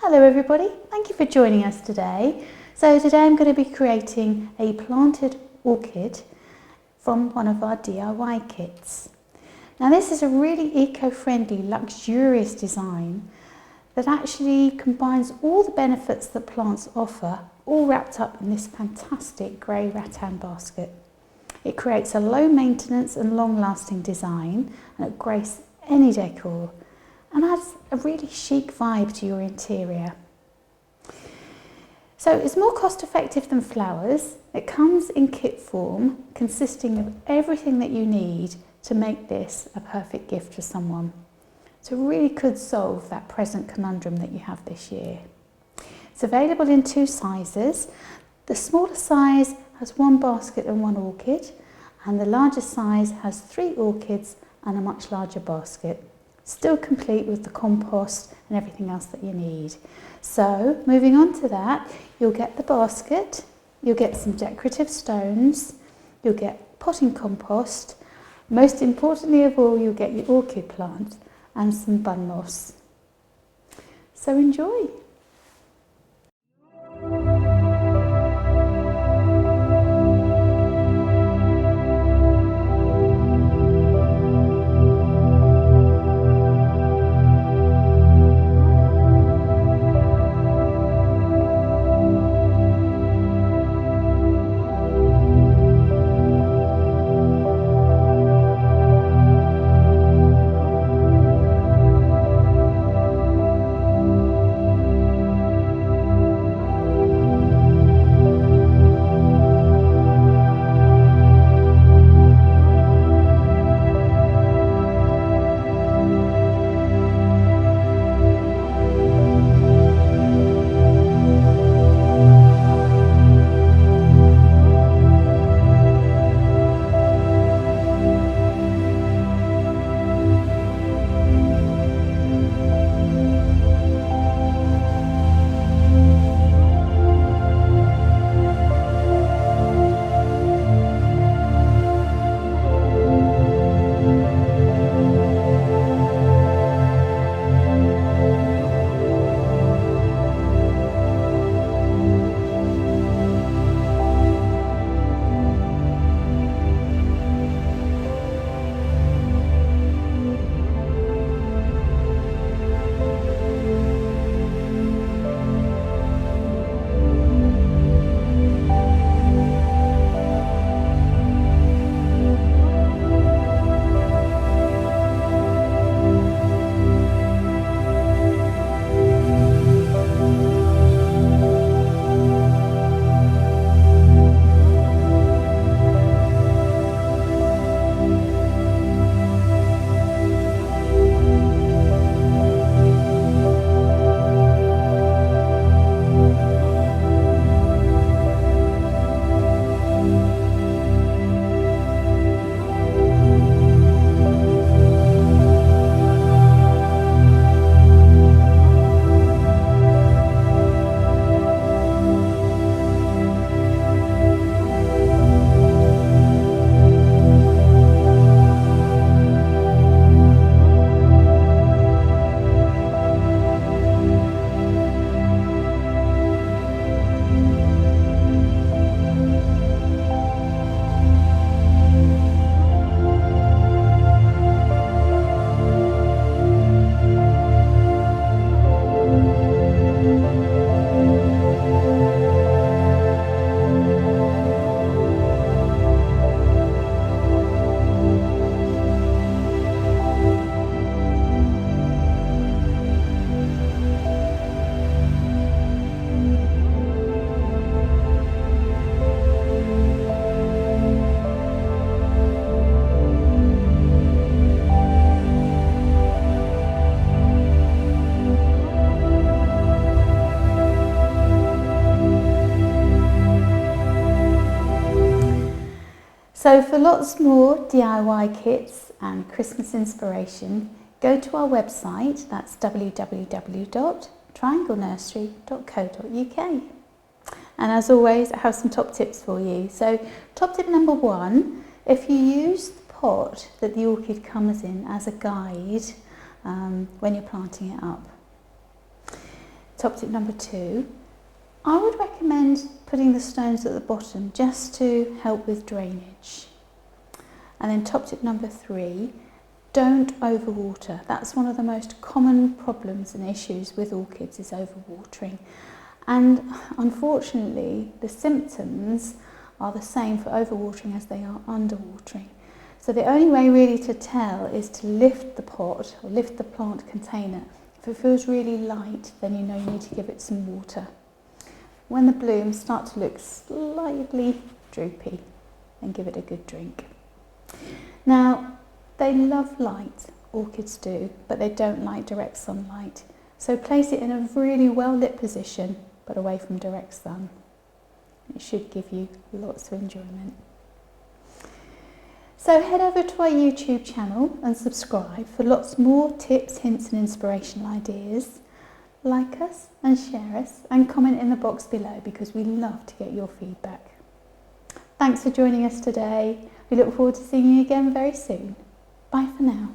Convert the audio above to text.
Hello everybody, thank you for joining us today. So today I'm going to be creating a planted orchid from one of our DIY kits. Now this is a really eco-friendly, luxurious design that actually combines all the benefits that plants offer, all wrapped up in this fantastic grey rattan basket. It creates a low maintenance and long-lasting design and it graces any decor and adds a really chic vibe to your interior. So it's more cost effective than flowers. It comes in kit form, consisting of everything that you need to make this a perfect gift for someone. So it really could solve that present conundrum that you have this year. It's available in 2 sizes. The smaller size has 1 basket and 1 orchid, and the larger size has 3 orchids and a much larger basket. Still complete with the compost and everything else that you need. So moving on to that, you'll get the basket, you'll get some decorative stones, you'll get potting compost, most importantly of all you'll get your orchid plant and some bun moss. So enjoy! So for lots more DIY kits and Christmas inspiration, go to our website, that's www.trianglenursery.co.uk. And as always, I have some top tips for you. So top tip number 1, if you use the pot that the orchid comes in as a guide when you're planting it up. top tip number 2, I would recommend putting the stones at the bottom just to help with drainage. And then top tip number 3, don't overwater. That's one of the most common problems and issues with orchids, is overwatering. And unfortunately, the symptoms are the same for overwatering as they are underwatering. So the only way really to tell is to lift the pot or lift the plant container. If it feels really light, then you know you need to give it some water. When the blooms start to look slightly droopy, then give it a good drink. Now, they love light, orchids do, but they don't like direct sunlight. So place it in a really well lit position, but away from direct sun. It should give you lots of enjoyment. So head over to our YouTube channel and subscribe for lots more tips, hints and inspirational ideas. Like us and share us and comment in the box below, because we love to get your feedback. Thanks for joining us today. We look forward to seeing you again very soon. Bye for now.